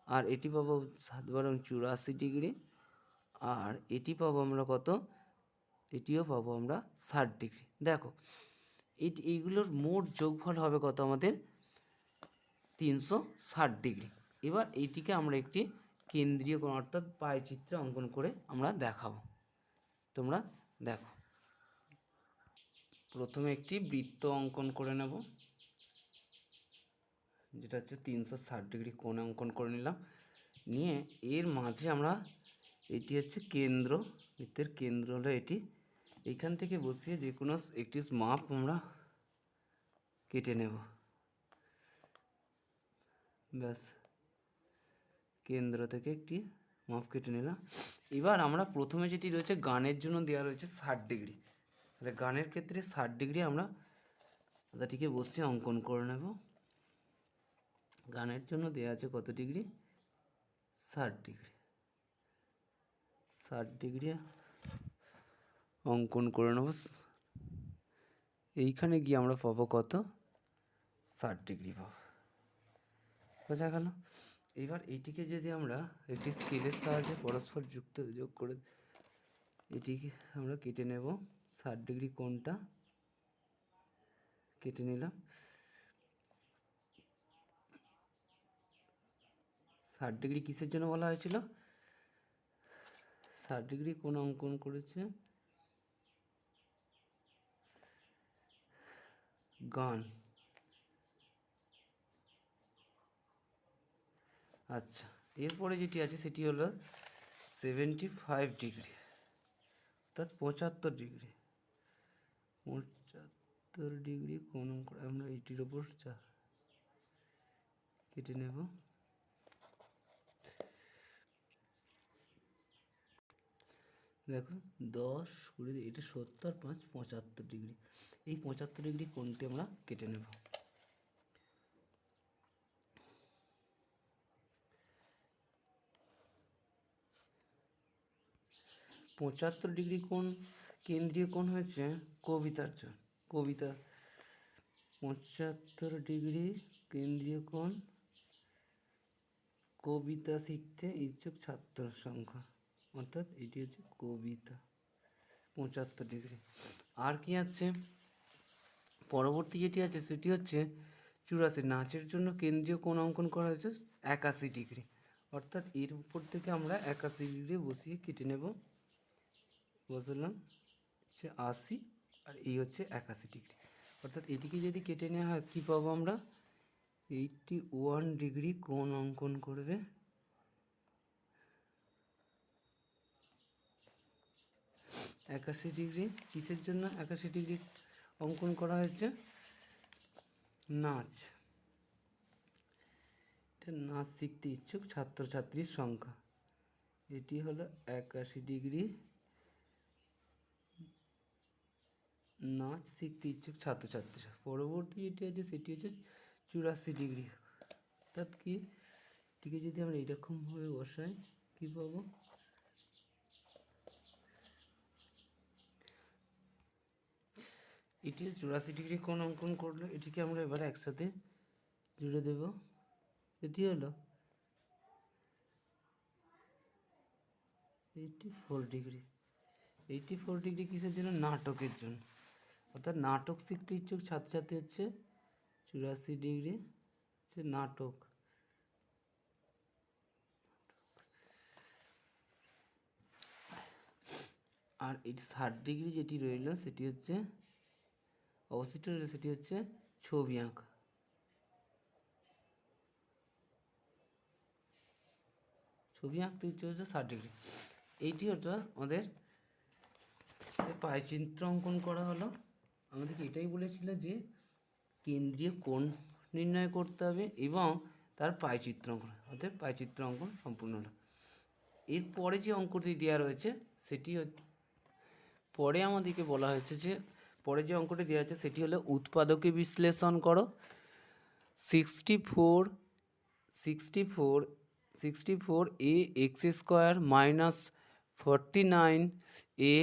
আর এটি পাবো 7 12 84 ডিগ্রি, আর এটি পাবো আমরা কত? এটিও পাবো আমরা 60 ডিগ্রি। দেখো, এইগুলোর মোট যোগফল হবে কত আমাদের? 360 ডিগ্রি। এবার এইটিকে আমরা একটি কেন্দ্রীয় কোণ অর্থাৎ পায়চিত্র অঙ্কন করে আমরা দেখাবো। তোমরা দেখো, প্রথমে একটি বৃত্ত অঙ্কন করে নেব, যেটা হচ্ছে 360 ডিগ্রি কোণ অঙ্কন করে নিলাম। নিয়ে এর মাঝে আমরা এটি হচ্ছে কেন্দ্র, বৃত্তের কেন্দ্র হলো এটি। এইখান থেকে বসিয়ে যে কোনো একটি মাপ আমরা কেটে নেব। ব্যাস, কেন্দ্র থেকে একটি মাপ কেটে নিলাম। এবার আমরা প্রথমে যেটি রয়েছে গানের জন্য দেওয়া রয়েছে 60°। তাহলে গানের ক্ষেত্রে 60° আমরা এটিকে বসিয়ে অঙ্কন করে নেব। গানের জন্য দেওয়া আছে কত ডিগ্রি? 60°। 60° অঙ্কন করে নেব। এইখানে গিয়ে আমরা পাবো কত? 60° পাবো। বোঝা গেল? এবার এইটিকে যদি আমরা একটি স্কেলের সাহায্যে পরস্পর যোগ করে এটিকে আমরা কেটে নেব। 60° কোণটা কেটে নিলাম। 60° কিসের জন্য বলা হয়েছিল? 60° কোণ অঙ্কন করেছে গান। আচ্ছা, এরপরে যেটি আছে সেটি হলো 75°, অর্থাৎ 75°। 75° কোণ অঙ্কন আমরা এইটির ওপর কেটে নেব। দেখো 10, 20, এটা 70, 5, 75°। এই 75° কোণটি আমরা কেটে নেব। 75° কোণ কেন্দ্রীয় কোণ হয়েছে কবিতার জন্য। কবিতা 75° কেন্দ্রীয় কোণ কবিতা শিখতে ইচ্ছুক ছাত্র সংখ্যা, অর্থাৎ এটি হচ্ছে কবিতা 75°। আর কি আছে? পরবর্তী যেটি আছে সেটি হচ্ছে 84, নাচের জন্য কেন্দ্রীয় কোণ অঙ্কন করা হয়েছে 81°, অর্থাৎ এর উপর থেকে আমরা 81° বসিয়ে কেটে নেব। বসালাম হচ্ছে 80 আর এই হচ্ছে 81°, অর্থাৎ এটিকে যদি কেটে নেওয়া হয় কী পাবো আমরা? 81° কোণ অঙ্কন করবে। (81°) কিসের জন্য 81° অঙ্কন করা হয়েছে? নাচ। এটা নাচ শিখতে ইচ্ছুক ছাত্রছাত্রীর সংখ্যা। এটি হলো 81° নাচ শিখতে ইচ্ছুক ছাত্রছাত্রীরা। পরবর্তী যেটি আছে সেটি হচ্ছে 84°, অর্থাৎ কি? এটিকে যদি আমরা এইরকমভাবে বসাই কী পাবো? এটি 84° কোণ অঙ্কন করলো। এটিকে আমরা এবার একসাথে জুড়ে দেব। এটি হলো 84°। 84° কিসের জন্য? নাটকের জন্য, অর্থাৎ নাটক শিখতে ইচ্ছুক ছাত্রছাত্রী হচ্ছে 84°, হচ্ছে নাটক। আর এই 60° যেটি রইল সেটি হচ্ছে অবশিষ্ট রইল সেটি হচ্ছে ছবি আঁকা। ছবি আঁকতে ইচ্ছে হচ্ছে 60°। এইটি হলো আমাদের পায়চিত্র অঙ্কন করা হলো। আমাদেরকে এটাই বলেছিল যে কেন্দ্রীয় কোণ নির্ণয় করতে হবে এবং তার পায়চিত্র অঙ্কন, অর্থাৎ পায়চিত্র অঙ্কন সম্পূর্ণ হলো। এরপরে যে অঙ্কটি দেওয়া রয়েছে সেটি পরে আমাদেরকে বলা হয়েছে যে পরে যে অঙ্কটি দেওয়া আছে সেটি হলো উৎপাদকে বিশ্লেষণ করো। 64 a x² minus 49 a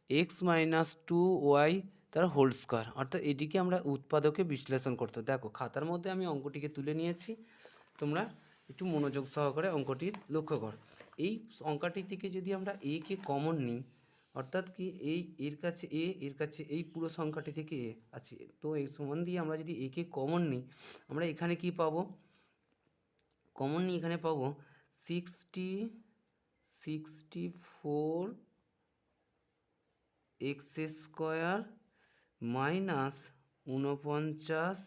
x minus 2y তার হোল স্কোয়ার, অর্থাৎ এটিকে আমরা উৎপাদকে বিশ্লেষণ করতে। দেখো খাতার মধ্যে আমি অঙ্কটিকে তুলে নিয়েছি, তোমরা একটু মনোযোগ সহকারে অঙ্কটির লক্ষ্য কর। এই অঙ্কটি থেকে যদি আমরা a কে কমন নিই, অর্থাৎ কি এর কাছে এর কাছে এই পুরো সংখ্যাটি থেকে a আছে, তো এই সমান দিয়ে আমরা যদি a কে কমন নিই, আমরা এখানে কি পাবো? কমন নিয়ে এখানে পাবো 64 x² minus 49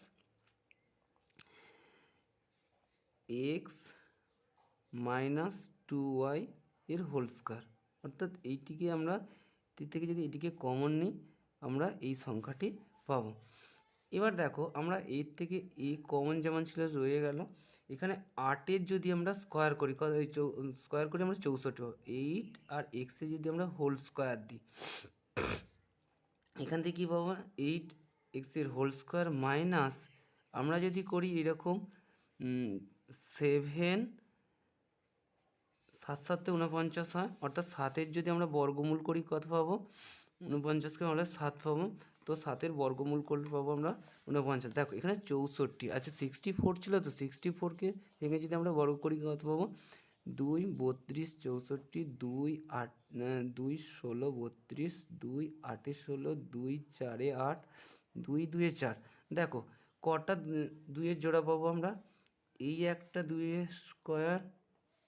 x minus 2y এর হোল স্কোয়ার, অর্থাৎ এইটিকে আমরা এটি থেকে যদি এটিকে কমন নিই আমরা এই সংখ্যাটি পাবো। এবার দেখো আমরা এর থেকে এ কমন যেমন ছিল রয়ে গেল, এখানে 8-এর যদি আমরা স্কোয়ার করি স্কোয়ার করি আমরা 64 পাবো। 8 আর এক্সে যদি আমরা হোল স্কোয়ার দিই এখান থেকে কী পাবো, 8 এক্সের হোল স্কোয়ার মাইনাস আমরা যদি করি এরকম 7 7 7 49 হয়, অর্থাৎ 7-এর যদি আমরা বর্গমূল করি কত পাবো, 49কে আমরা 7 পাবো, তো 7-এর বর্গমূল করলে পাবো আমরা 49। দেখো এখানে 64, আচ্ছা 64 ছিল, তো 64কে ভেঙে যদি আমরা বর্গ করি কত পাবো, 2 32 64 2 8 2 16 32 2 8 16 2 4 8 2 2 4। দেখো কটা 2-এর জোড়া পাবো আমরা, এই একটা 2-এর স্কোয়ার,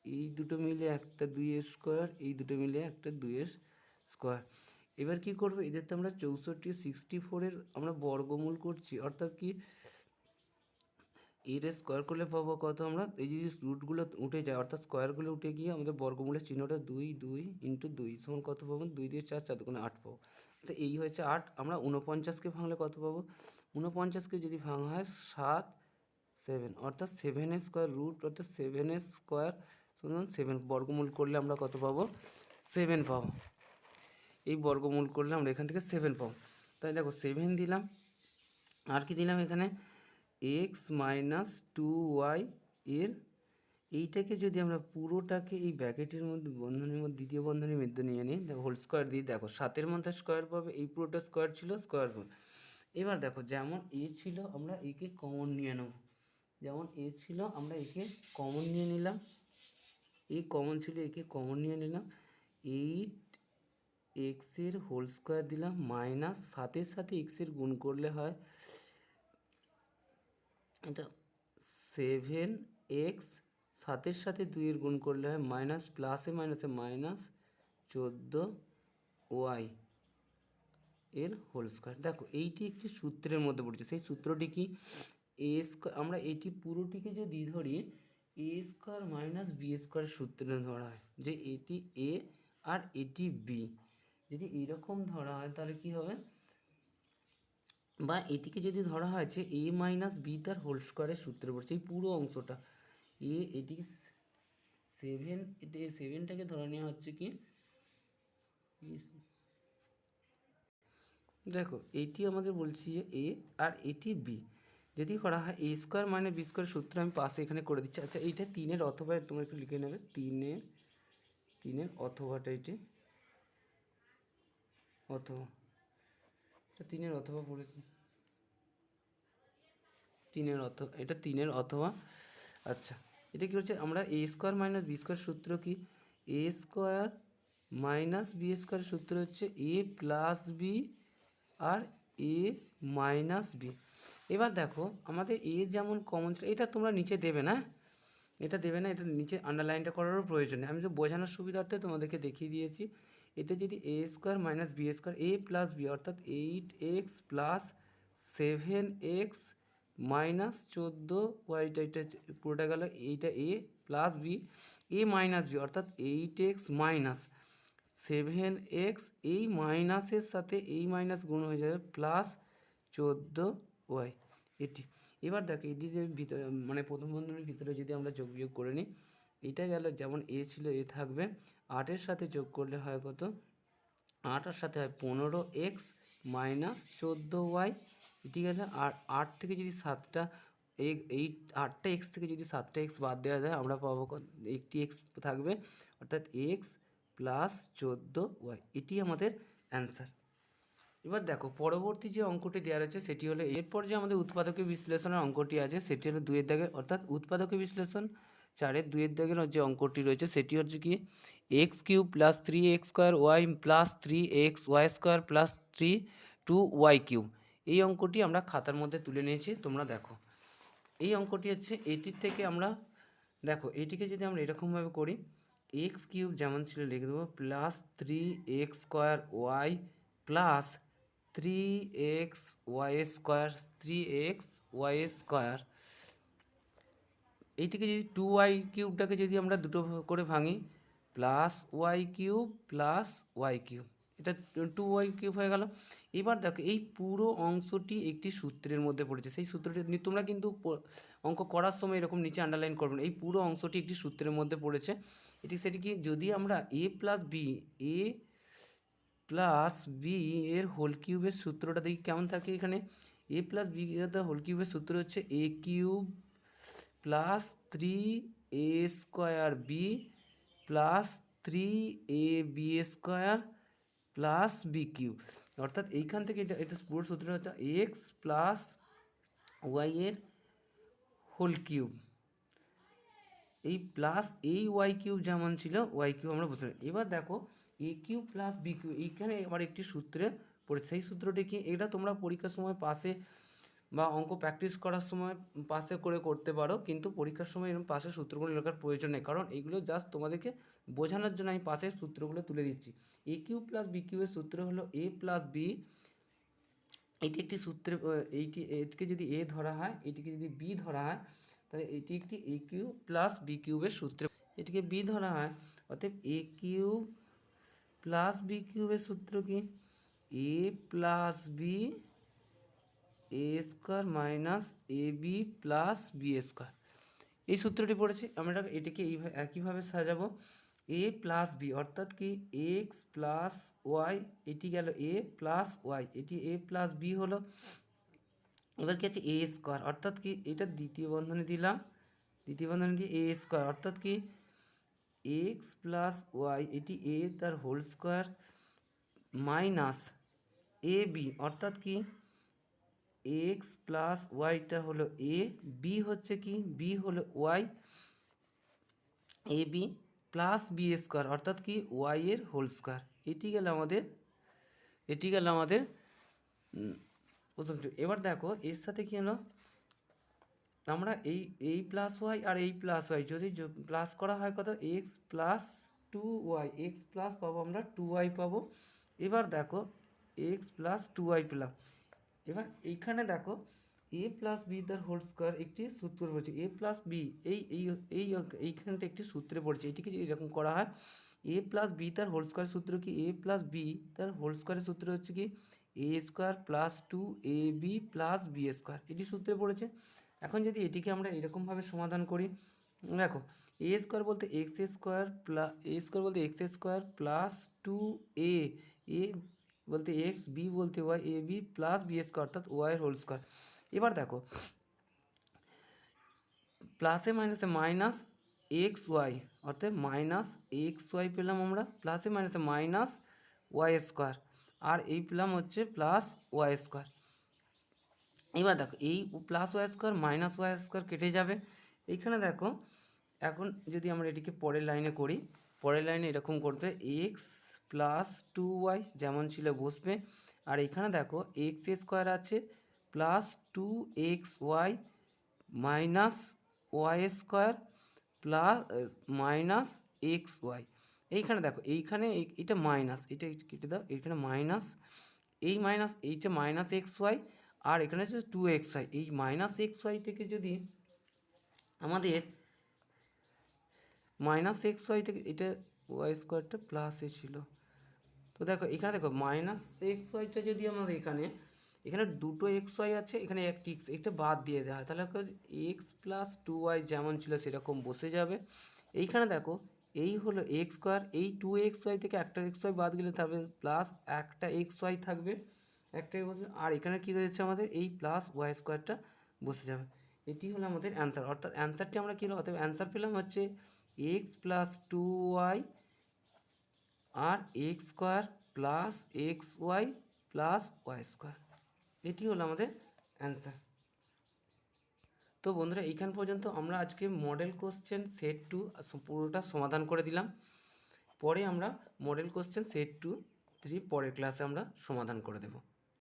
এই দুটো মিলে একটা 2-এর স্কোয়ার, এই দুটো মিলে একটা 2-এর স্কোয়ার। এবার কি করবো, এদের তো আমরা 64 64-এর আমরা বর্গমূল করছি, অর্থাৎ কি এর স্কোয়ার করলে পাবো কত আমরা, এই যদি রুটগুলো উঠে যায় অর্থাৎ স্কোয়ারগুলো উঠে গিয়ে আমাদের বর্গমূলের চিহ্নটা 2 2 ইন্টু 2 সমান কত পাবো, 2 দিয়ে 4 4 দুগুণে 8 পাবো। তো এই হয়েছে 8। আমরা 49কে ভাঙলে কত পাবো, 49কে যদি ভাঙা হয় 7 7, অর্থাৎ 7-এর স্কোয়ার রুট, অর্থাৎ 7-এর স্কোয়ার সমান 7, বর্গমূল করলে আমরা কত পাবো, 7 পাবো। এই বর্গমূল করলে আমরা এখান থেকে 7 পাবো। তাই দেখো 7 দিলাম, আর কি দিলাম এখানে এক্স মাইনাস 2y এর এইটাকে যদি আমরা পুরোটাকে এই ব্র্যাকেটের মধ্যে বন্ধনীর মধ্যে দ্বিতীয় বন্ধনীর মধ্যে নিয়ে নিই, দেখো হোল স্কোয়ার দিয়ে, দেখো 7-এর মধ্যে স্কোয়ার পাবে, এই পুরোটা স্কোয়ার ছিল স্কোয়ার পাবে। এবার দেখো যেমন এ ছিল আমরা একে কমন নিয়ে নেব, যেমন এ ছিল আমরা একে কমন নিয়ে নিলাম, এই কমন ছিল একে কমন নিয়ে নিলাম, 8 এক্সের হোল স্কোয়ার দিলাম মাইনাস 7-এর সাথে এক্সের গুণ করলে হয় এটা 7x, 7-এর সাথে 2-এর গুণ করলে হয় মাইনাস, প্লাসে মাইনাসে মাইনাস 14y এর হোল স্কোয়ার। দেখো এইটি একটি সূত্রের মধ্যে পড়ছে, সেই সূত্রটি কি, এ স্কোয়ার, আমরা এটি পুরোটিকে যদি ধরি এ স্কোয়ার মাইনাস বি স্কোয়ার সূত্রে ধরা হয়, যে এটি এ আর এটি বি, যদি এইরকম ধরা হয় তাহলে কি হবে, বা এটিকে যদি ধরা হয় যে এ মাইনাস বি তার হোল স্কোয়ারের সূত্রে পড়ছে, এই পুরো অংশটা এটি 7, এটি 7টাকে ধরে নেওয়া হচ্ছে কি, দেখো এইটি আমাদের বলছি যে এ আর এটি বি, যদি করা হয় এ স্কোয়ার মানে বি স্কোয়ার সূত্র আমি পাশে এখানে করে দিচ্ছি। আচ্ছা এইটা 3-এর অথবা তোমরা একটু লিখে নেবে, 3-এর অথবাটা এটি অথবা, এটা 3-এর অথবা পড়েছি, 3-এর অথবা, এটা 3-এর অথবা। আচ্ছা এটা কী হচ্ছে, আমরা এ স্কোয়ার মাইনাস বি স্কোয়ার সূত্র কি, A square minus B square সূত্র হচ্ছে এ প্লাস বি আর এ মাইনাস বি। এবার দেখো আমাদের এ যেমন কমন ছিল, এটা তোমরা নিচে দেবে না, এটা দেবে না, এটা নিচে আন্ডারলাইনটা করারও প্রয়োজন নেই, আমি যে বোঝানোর সুবিধার্থে তোমাদেরকে দেখিয়ে দিয়েছি। এটা যদি এ স্কোয়ার মাইনাস বি স্কোয়ার এ প্লাস বি, অর্থাৎ 8x plus 7x minus 14y, এটা পুরোটা গেল, এইটা এ plus B A minus B, অর্থাৎ 8x মাইনাস 7x, এই মাইনাসের সাথে এই মাইনাস গুণ হয়ে যাবে প্লাস 14y এটি। এবার দেখো এটি যে ভিতরে মানে প্রথম বন্ধনীর ভিতরে যদি আমরা যোগ বিয়োগ করে নিই, এটা গেল যেমন এ ছিল এ থাকবে, 8-এর সাথে যোগ করলে হয় কত, 8-এর সাথে হয় 15x মাইনাস 14y, এটি গেলে। আর 8 থেকে যদি 7টা এই 8টা এক্স থেকে যদি 7টা এক্স বাদ দেওয়া যায় আমরা পাবো একটি এক্স থাকবে, অর্থাৎ এক্স প্লাস 14y, এটি আমাদের অ্যান্সার। এবার দেখো পরবর্তী যে অঙ্কটি দেওয়া রয়েছে সেটি হলো, এরপর যে আমাদের উৎপাদকীয় বিশ্লেষণের অঙ্কটি আছে সেটি হলো 2-এর দাগের, অর্থাৎ উৎপাদকীয় বিশ্লেষণ 4-এর 2-এর দাগের যে অঙ্কটি রয়েছে সেটি হচ্ছে কি, X cube plus 3x square Y plus 3x Y square plus 2y cube. এই অঙ্কটি আমরা খাতার মধ্যে তুলে নিয়েছি, তোমরা দেখো এই অঙ্কটি হচ্ছে এটির থেকে আমরা, দেখো এটিকে যদি আমরা এরকমভাবে করি, এক্স কিউব যেমন ছিল লিখে দেবো plus 3x square Y plus 3x Y square, 3x Y square, এইটিকে যদি 2y কিউবটাকে যদি আমরা দুটো করে ভাঙি, plus Y cube plus Y cube, এটা 2y কিউব হয়ে গেল। এবার দেখো এই পুরো অংশটি একটি সূত্রের মধ্যে পড়েছে, সেই সূত্রটি তোমরা কিন্তু অঙ্ক করার সময় এরকম নিচে আন্ডারলাইন করবে না, এই পুরো অংশটি একটি সূত্রের মধ্যে পড়েছে। সেটি কি, যদি আমরা এ প্লাস বি এর হোল কিউবের সূত্রটা দেখি কেমন থাকে। এখানে এ প্লাস বি এর হোল কিউবের সূত্র হচ্ছে A cube plus 3a² B plus 3ab² plus B cube. অর্থাৎ এইখান থেকে এটা পুরো সূত্র হচ্ছে এক্স প্লাস ওয়াই এর হোল কিউব, এই প্লাস এই ওয়াই কিউব যেমন ছিল ওয়াই কিউব আমরা বুঝতে পারি। এবার দেখো A cube plus B cube, এইখানে আবার একটি সূত্রে পড়েছে, সেই সূত্রটি কি, এটা তোমরা পরীক্ষার সময় পাশে বা অঙ্ক প্র্যাকটিস করার সময় পাশে করে করতে পারো, কিন্তু পরীক্ষার সময় এরকম পাশে সূত্রগুলো লেখার প্রয়োজন নেই, কারণ এইগুলো জাস্ট তোমাদেরকে বোঝানোর জন্য আমি পাশের সূত্রগুলো তুলে দিচ্ছি। এ কিউব প্লাস বি কিউবের সূত্র হলো এ প্লাস বি, এটি একটি সূত্রে, এটিকে যদি এ ধরা হয়, এটিকে যদি বি ধরা হয়, তাহলে এটি একটি এ কিউব প্লাস বি কিউবের সূত্রে, এটিকে বি ধরা হয়, অতএব এ কিউব প্লাস বি কিউবের সূত্র কি, A plus B a² minus A B plus বি²। এই সূত্রটি পড়েছি আমরা, এটিকে একইভাবে সাজাবো, এ প্লাস বি অর্থাৎ কি এক্স প্লাস ওয়াই, এটি গেল এ প্লাস ওয়াই, এটি এ প্লাস বি হলো। এবার কি আছে a² অর্থাৎ কি, এটা দ্বিতীয় বন্ধনী দিলাম, দ্বিতীয় বন্ধনী দিয়ে a² অর্থাৎ কি এক্স প্লাস ওয়াই, এটি এ তার whole square minus A B অর্থাৎ কি এক্স প্লাস ওয়াইটা হলো এ, বি হচ্ছে কি বি হলো ওয়াই, এ বি প্লাস বি² অর্থাৎ কি ওয়াই এর হোল স্কোয়ার। এটি গেল আমাদের প্রথম। এবার দেখো এর সাথে কি হলো, আমরা এই প্লাস ওয়াই আর এই প্লাস ওয়াই যদি প্লাস করা হয় কত, x plus 2y, x plus পাবো আমরা 2y পাবো। এবার দেখো এক্স প্লাস 2y পেলাম। এবার এইখানে দেখো এ প্লাস বি তার হোল স্কোয়ার একটি সূত্র পড়ছে, এ প্লাস বি এইখানটা একটি সূত্রে পড়ছে, এটিকে যদি এরকম করা হয়, এ প্লাস বি তার হোল স্কোয়ার সূত্র কি, এ প্লাস বি তার হোল স্কোয়ারের সূত্র হচ্ছে কি a² plus 2ab plus b², এটি সূত্রে পড়েছে। এখন যদি এটিকে আমরা এরকমভাবে সমাধান করি, দেখো a² বলতে x² প্লাস a² বলতে x² প্লাস 2a, এ বলতে এক্স, বি বলতে ওয়াই, এ বি প্লাস বি² অর্থাৎ ওয়াই হোল স্কোয়ার। এবার দেখো প্লাসে মাইনাসে মাইনাস এক্স ওয়াই অর্থাৎ মাইনাস এক্স ওয়াই পেলাম আমরা, প্লাসে মাইনাসে মাইনাস y², আর এই পেলাম হচ্ছে প্লাস y²। এবার দেখো এই প্লাস y² মাইনাস y² কেটে যাবে। এইখানে দেখো এখন যদি আমরা এটিকে পরের লাইনে করি, পরের লাইনে এরকম করতে এক্স প্লাস 2y যেমন ছিল বসবে, আর এখানে দেখো x² আছে plus 2xy minus y² plus minus xy। এইখানে দেখো এইখানে এটা মাইনাস, এটা কেটে দাও, এইখানে মাইনাস, এই মাইনাস এইটা মাইনাস xy, আর এখানে হচ্ছে 2xy। এই মাইনাস xy থেকে যদি আমাদের মাইনাস xy থেকে এটা y² প্লাসে ছিল, তো দেখো এখানে দেখো মাইনাস xyটা যদি আমাদের এখানে দুটো xy আছে, এখানে একটি x, এটা বাদ দিয়ে দেওয়া হয়, তাহলে এক্স প্লাস 2y যেমন ছিল সেরকম বসে যাবে। এইখানে দেখো এই হলো x², এই 2xy থেকে একটা xy বাদ গেলে তবে প্লাস একটা xy থাকবে, একটাই বসে, আর এখানে কি রয়েছে আমাদের এই প্লাস y² বসে যাবে। এটি হলো আমাদের অ্যান্সার, অর্থাৎ অ্যান্সারটি আমরা কী হলো, অর্থাৎ অ্যান্সার পেলাম হচ্ছে এক্স প্লাস 2y আর x² plus xy plus y², এটি হলো আমাদের অ্যান্সার। তো বন্ধুরা এইখান পর্যন্ত আমরা আজকে মডেল কোশ্চেন সেট 2 পুরোটা সমাধান করে দিলাম। পরে আমরা মডেল কোশ্চেন সেট 2, 3 পরের ক্লাসে আমরা সমাধান করে দেব।